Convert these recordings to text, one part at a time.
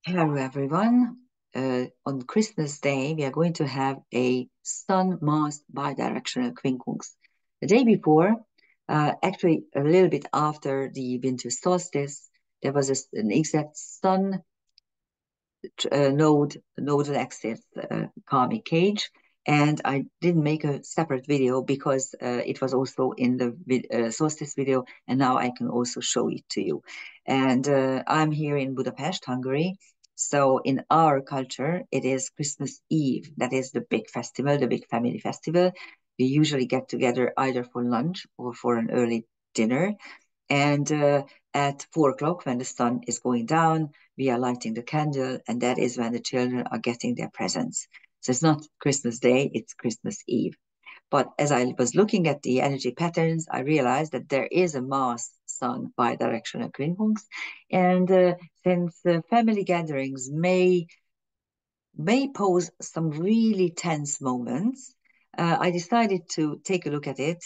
Hello, everyone. On Christmas Day, we are going to have a Sun-Mars bi-directional quincunx. The day before, actually a little bit after the winter solstice, there was an exact Sun Nodal Axis Karmic Cage, and I didn't make a separate video because it was also in the solstice video, and now I can also show it to you. And I'm here in Budapest, Hungary. So in our culture, it is Christmas Eve. That is the big festival, the big family festival. We usually get together either for lunch or for an early dinner. And at 4 o'clock, when the sun is going down, we are lighting the candle, and that is when the children are getting their presents. So it's not Christmas Day, it's Christmas Eve. But as I was looking at the energy patterns, I realized that there is a Mars Sun bi-directional quincunx. And since family gatherings may pose some really tense moments, I decided to take a look at it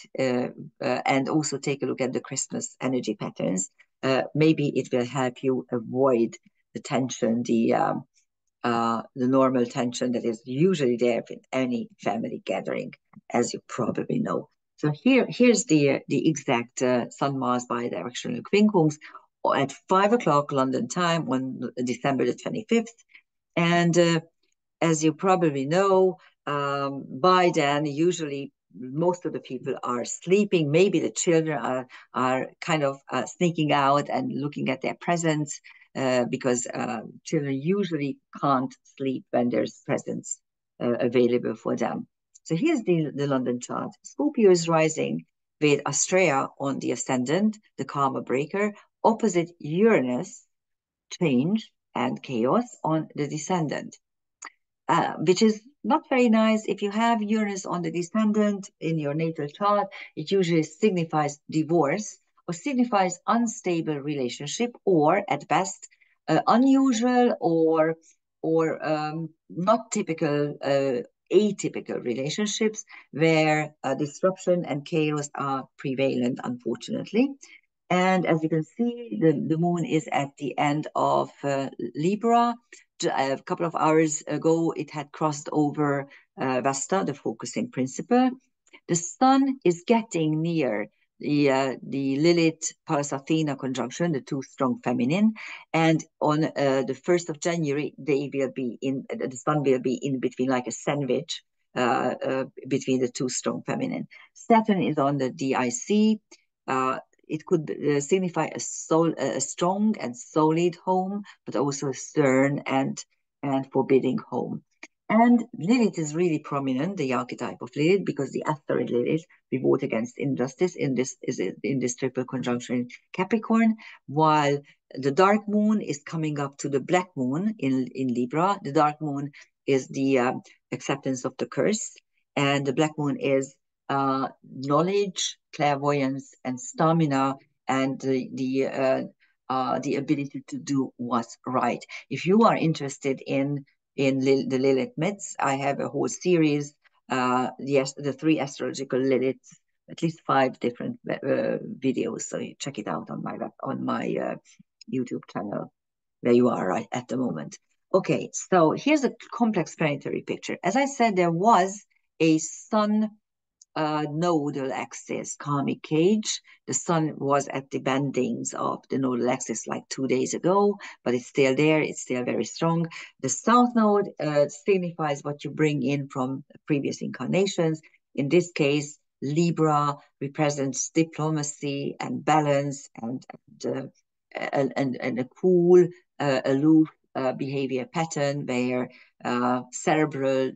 and also take a look at the Christmas energy patterns. Maybe it will help you avoid the tension, the normal tension that is usually there in any family gathering, as you probably know. So here's the exact Sun Mars bi-directional quincunx at 5 o'clock London time on December the 25th. And as you probably know, by then, usually most of the people are sleeping. Maybe the children are kind of sneaking out and looking at their presents because children usually can't sleep when there's presents available for them. So here's the London chart. Scorpio is rising with Astrea on the ascendant, the karma breaker, opposite Uranus, change and chaos on the descendant. Which is not very nice. If you have Uranus on the descendant in your natal chart, it usually signifies divorce or signifies unstable relationship, or at best, unusual or not typical, atypical relationships where disruption and chaos are prevalent, unfortunately. And as you can see, the moon is at the end of Libra. A couple of hours ago, it had crossed over Vesta, the focusing principle. The sun is getting near the Lilith Pallas Athena conjunction, the two strong feminine, and on the 1st of January, the sun will be in between, like a sandwich between the two strong feminine. Saturn is on the DIC. It could signify a strong and solid home, but also a stern and forbidding home. And Lilith is really prominent, the archetype of Lilith, because the asteroid Lilith, we vote against injustice in this triple conjunction in Capricorn, while the dark moon is coming up to the black moon in Libra. The dark moon is the acceptance of the curse, and the black moon is knowledge, clairvoyance, and stamina, and the ability to do what's right. If you are interested in the Lilith myths, I have a whole series, the 3 astrological Liliths, at least 5 different videos. So you check it out on my YouTube channel, where you are right at the moment. Okay, so here's a complex planetary picture. As I said, there was a sun nodal axis karmic cage. The sun was at the bendings of the nodal axis like 2 days ago, but it's still there. It's still very strong. The south node signifies what you bring in from previous incarnations. In this case, Libra represents diplomacy and balance and a cool, aloof behavior pattern where cerebral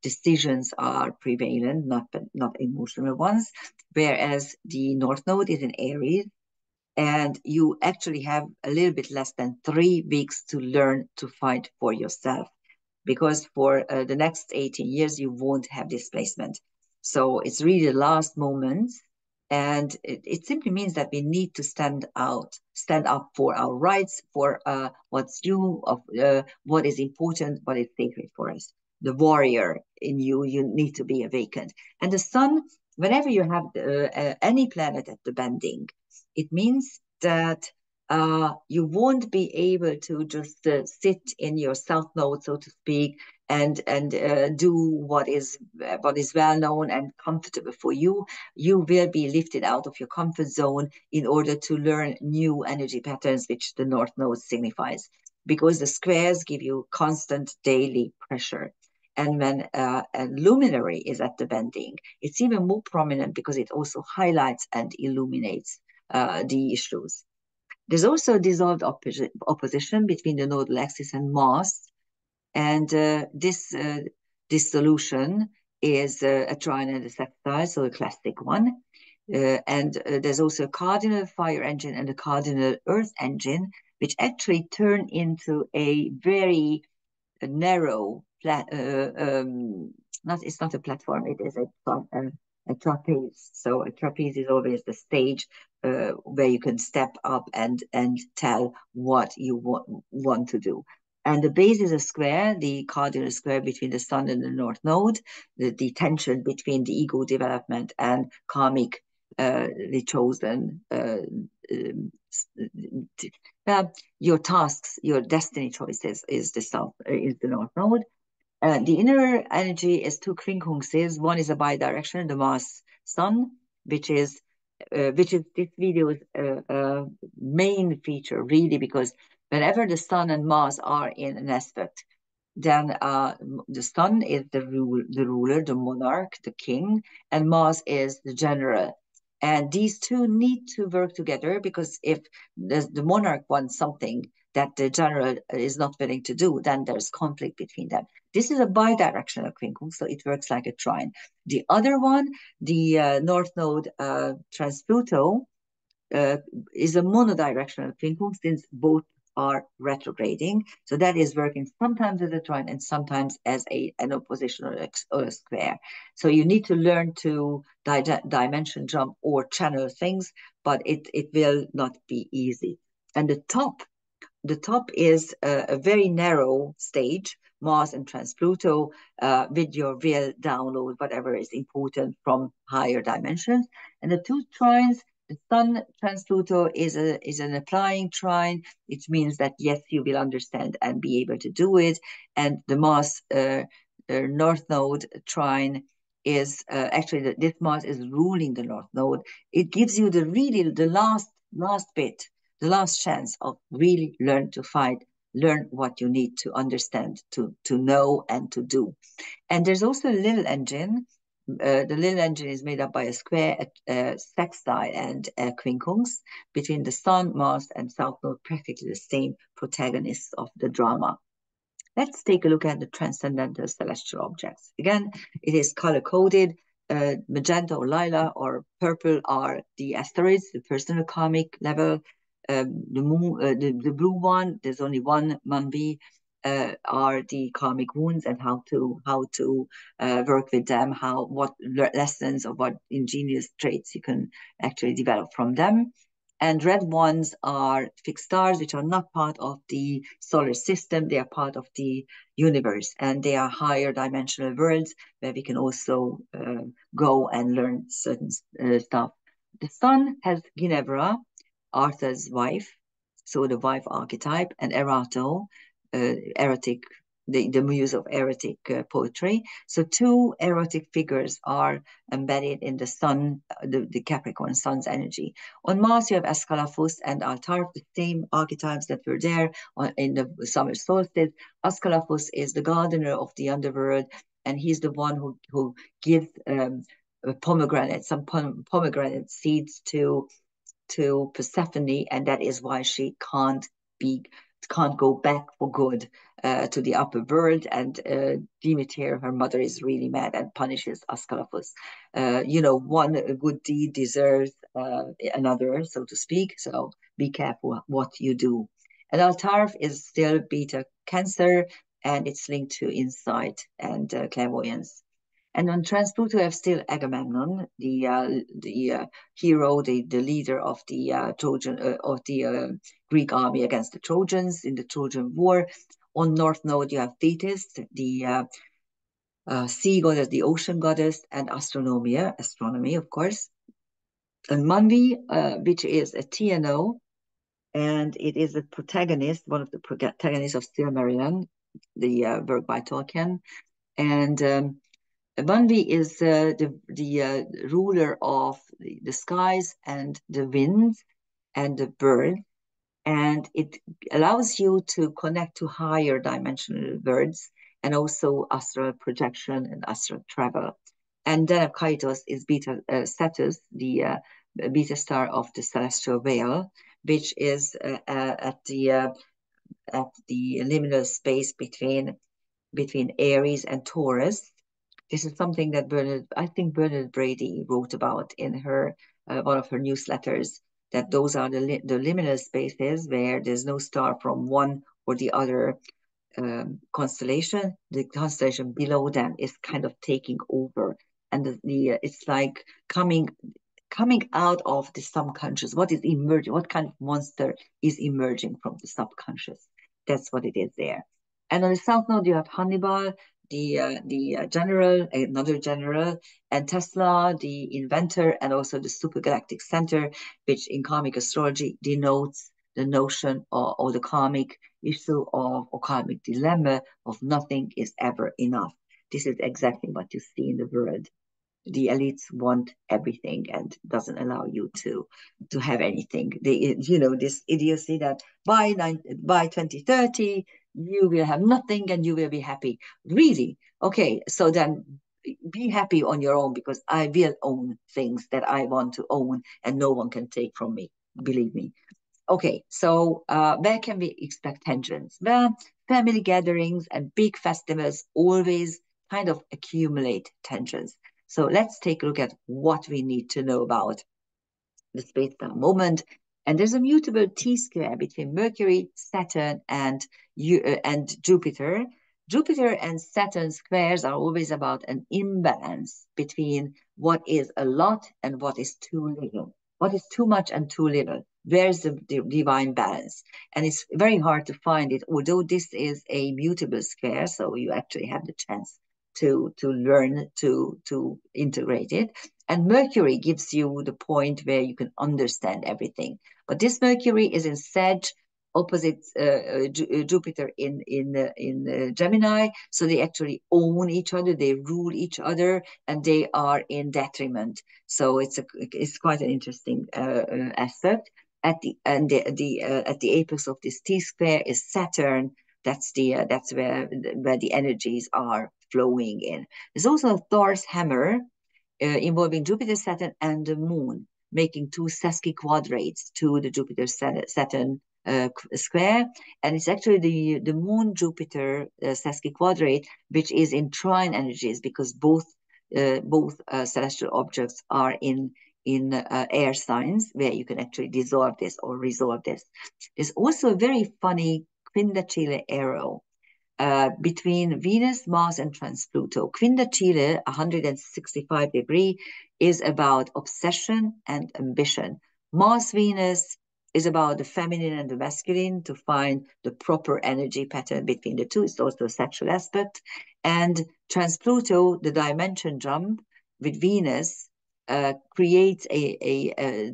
decisions are prevalent, not emotional ones, whereas the North Node is in Aries, and you actually have a little bit less than 3 weeks to learn to fight for yourself, because for the next 18 years, you won't have displacement. So it's really the last moment. And it simply means that we need to stand up for our rights, for what's due, of what is important, what is sacred for us. The warrior in you need to be awakened. And the sun, whenever you have any planet at the bending, it means that you won't be able to just sit in your south node, so to speak, and do what is well known and comfortable for you. You will be lifted out of your comfort zone in order to learn new energy patterns, which the north node signifies, because the squares give you constant daily pressure. And when a luminary is at the bending, it's even more prominent because it also highlights and illuminates the issues. There's also a dissolved opposition between the nodal axis and Mars, and this solution is a trine and a sextile, so a classic one. And there's also a cardinal fire engine and a cardinal earth engine, which actually turn into a very narrow not it's not a platform, it is a trapeze. So a trapeze is always the stage where you can step up and tell what you want to do. And the base is a square, the cardinal square between the sun and the north node, the tension between the ego development and karmic, the chosen, your tasks, your destiny choices is the south, is the north node. The inner energy is two quincunxes. One is a bi-directional, the Mars Sun, which is this video's main feature, really, because whenever the Sun and Mars are in an aspect, then the Sun is the ruler, the monarch, the king, and Mars is the general. And these two need to work together, because if the monarch wants something that the general is not willing to do, then there's conflict between them. This is a bi-directional quincunx, so it works like a trine. The other one, the North Node trans-Pluto, is a monodirectional quincunx, since both are retrograding. So that is working sometimes as a trine and sometimes as an opposition or a square. So you need to learn to dimension jump or channel things, but it will not be easy. And the top is a very narrow stage, Mars and trans-Pluto, with your real download, whatever is important from higher dimensions. And the two trines, the Sun trans-Pluto is an applying trine. It means that, yes, you will understand and be able to do it. And the Mars North Node trine is actually, this Mars is ruling the North Node. It gives you the last bit, the last chance of really learn to fight, learn what you need to understand, to know and to do. And there's also a little engine. The little engine is made up by a square, sextile, and a quincunx between the Sun, Mars, and South Node, practically the same protagonists of the drama. Let's take a look at the transcendental celestial objects. Again, it is color-coded. Magenta or lila or purple are the asteroids, the personal karmic level. The blue one, there's only one Manvi, are the karmic wounds and how to work with them, what lessons or what ingenious traits you can actually develop from them. And red ones are fixed stars, which are not part of the solar system. They are part of the universe, and they are higher dimensional worlds where we can also go and learn certain stuff. The sun has Ginevra, Arthur's wife, so the wife archetype, and Erato, erotic, the muse of erotic poetry. So two erotic figures are embedded in the sun, the Capricorn sun's energy. On Mars, you have Ascalaphus and Altarf, the same archetypes that were there in the summer solstice. Ascalaphus is the gardener of the underworld, and he's the one who gives some pomegranate seeds to Persephone, and that is why she can't go back for good to the upper world. And Demeter, her mother, is really mad and punishes Ascalaphus. One good deed deserves another, so to speak. So be careful what you do. And Altarf is still beta Cancer, and it's linked to insight and clairvoyance. And on trans-Pluto, we have still Agamemnon, the hero, the leader of the Trojan of the Greek army against the Trojans in the Trojan War. On North Node, you have Thetis, the sea goddess, the ocean goddess, and astronomy, of course. And Manvi, which is a TNO, and it is the protagonist, one of the protagonists of Silmarillion, the work by Tolkien. And Bunby is the ruler of the skies and the winds and the birds, and it allows you to connect to higher dimensional worlds and also astral projection and astral travel. And then Kaitos is Beta Cetus, the beta star of the celestial veil, which is at the liminal space between Aries and Taurus. This is something that I think Bernard Brady wrote about in her one of her newsletters, that those are the liminal spaces where there's no star from one or the other constellation. The constellation below them is kind of taking over, and it's like coming out of the subconscious. What is emerging? What kind of monster is emerging from the subconscious? That's what it is there. And on the south node, you have Hannibal, the general, another general, and Tesla, the inventor, and also the supergalactic center, which in karmic astrology denotes the notion or the karmic issue of or karmic dilemma of nothing is ever enough. This is exactly what you see in the world. The elites want everything and doesn't allow you to have anything. They, this idiocy that by 2030 you will have nothing and you will be happy. Really? Okay, so then be happy on your own, because I will own things that I want to own and no one can take from me. Believe me. Okay, so where can we expect tensions? Well, family gatherings and big festivals always kind of accumulate tensions. So let's take a look at what we need to know about the space-time moment. And there's a mutable T-square between Mercury, Saturn, and Jupiter. Jupiter and Saturn squares are always about an imbalance between what is a lot and what is too little. What is too much and too little? Where's the divine balance? And it's very hard to find it, although this is a mutable square, so you actually have the chance to learn to integrate it. And Mercury gives you the point where you can understand everything. But this Mercury is in Sag, opposite Jupiter in Gemini, so they actually own each other, they rule each other, and they are in detriment. So it's quite an interesting aspect. At the apex of this T square is Saturn. That's where the energies are flowing in. There's also a Thor's hammer involving Jupiter, Saturn, and the Moon, making two sesquiquadrates to the Jupiter Saturn square. And it's actually the Moon Jupiter sesquiquadrate, which is in trine energies, because both celestial objects are in air signs where you can actually dissolve this or resolve this. There's also a very funny quindacile arrow between Venus, Mars, and Trans-Pluto. Quindacile, 165-degree, is about obsession and ambition. Mars-Venus is about the feminine and the masculine, to find the proper energy pattern between the two. It's also a sexual aspect. And Trans-Pluto, the dimension jump with Venus, creates a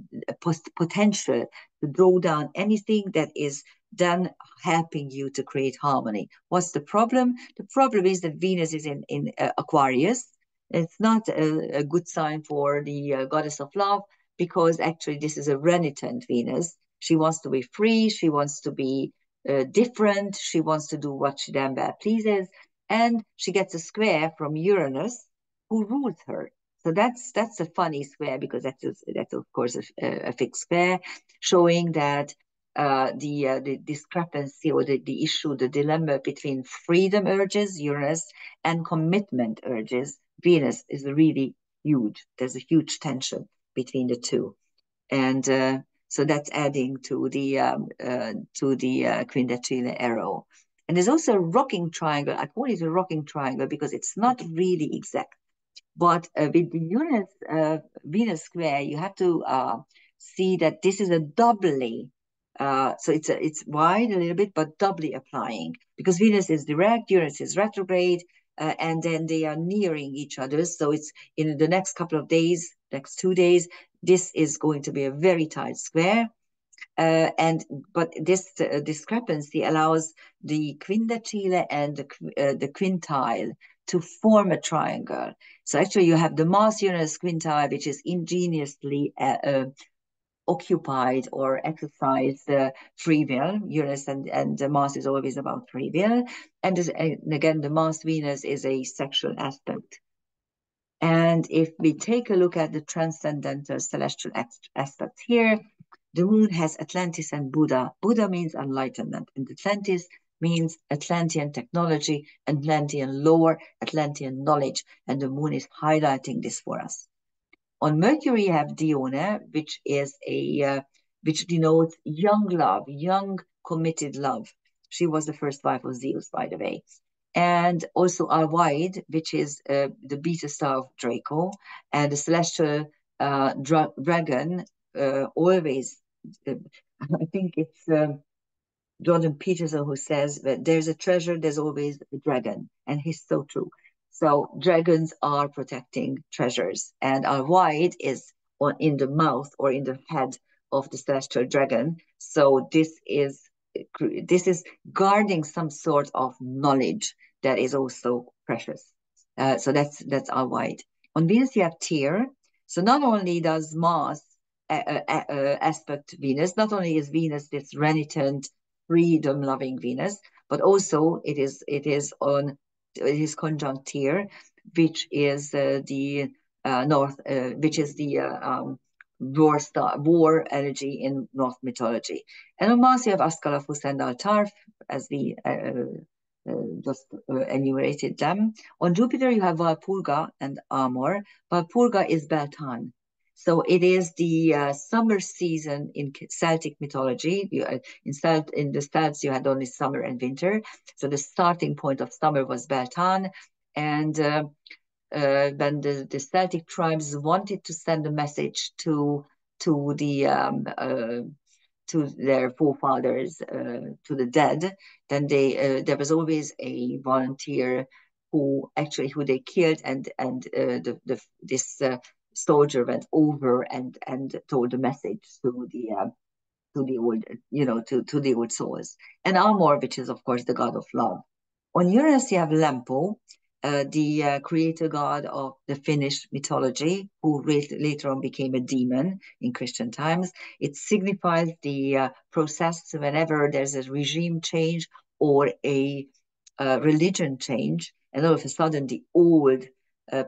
potential to draw down anything that is then helping you to create harmony. What's the problem? The problem is that Venus is in Aquarius. It's not a good sign for the goddess of love, because actually this is a renitent Venus. She wants to be free. She wants to be different. She wants to do what she damn bad pleases. And she gets a square from Uranus, who rules her. So that's a funny square, because that's of course a fixed square, showing that the discrepancy or the issue, the dilemma between freedom urges, Uranus, and commitment urges, Venus, is really huge. There's a huge tension between the two, and so that's adding to the quindacile arrow. And there's also a rocking triangle. I call it a rocking triangle because it's not really exact. But with the Uranus Venus square, you have to see that this is a doubly. So it's wide a little bit, but doubly applying, because Venus is direct, Uranus is retrograde, and then they are nearing each other. So it's in the next couple of days, next 2 days, this is going to be a very tight square. But this discrepancy allows the quindecile and the quintile to form a triangle. So actually you have the Mars Uranus quintile, which is ingeniously occupied or exercise free will. Uranus and Mars is always about free will. And again, the Mars Venus is a sexual aspect. And if we take a look at the transcendental celestial aspects here, the moon has Atlantis and Buddha. Buddha means enlightenment, and Atlantis means Atlantean technology, Atlantean lore, Atlantean knowledge, and the moon is highlighting this for us. On Mercury, you have Dione, which denotes young love, young committed love. She was the first wife of Zeus, by the way. And also Alwide, which is the beta star of Draco, and the celestial dragon. Always, I think it's Jordan Peterson who says that there's a treasure, there's always a dragon, and he's so true. So dragons are protecting treasures, and our white is in the mouth or in the head of the celestial dragon. So this is guarding some sort of knowledge that is also precious. So that's our white. On Venus you have Tyr. So not only does Mars aspect Venus, not only is Venus this renitent, freedom-loving Venus, but also it is conjunct Tyr, which is the north, which is the war energy in North mythology. And on Mars you have Ascalaphus and Altar, as we just enumerated them. On Jupiter you have Walpurga and Amor. Walpurga is Beltane. So it is the summer season in Celtic mythology. In the Celts, you had only summer and winter. So the starting point of summer was Beltane. And when the Celtic tribes wanted to send a message to their forefathers, to the dead, then there was always a volunteer who they killed, and this soldier went over and told the message to the old, to the old souls. And Amor, which is of course the god of love. On Uranus you have Lempo, the creator god of the Finnish mythology, who later on became a demon in Christian times. It signifies the process whenever there's a regime change or a religion change, and all of a sudden the old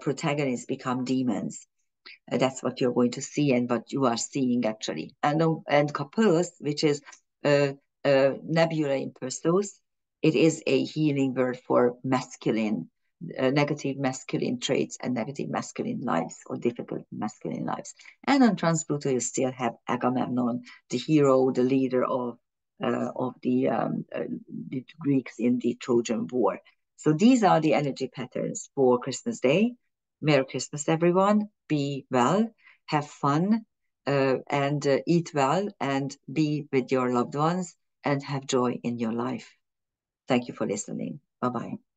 protagonists become demons. That's what you're going to see and what you are seeing actually. And Capellus, which is nebula in Perseus, it is a healing word for masculine, negative masculine traits and negative masculine lives or difficult masculine lives. And on Trans Pluto, you still have Agamemnon, the hero, the leader of the Greeks in the Trojan War. So these are the energy patterns for Christmas Day. Merry Christmas, everyone. Be well, have fun, and eat well, and be with your loved ones, and have joy in your life. Thank you for listening. Bye-bye.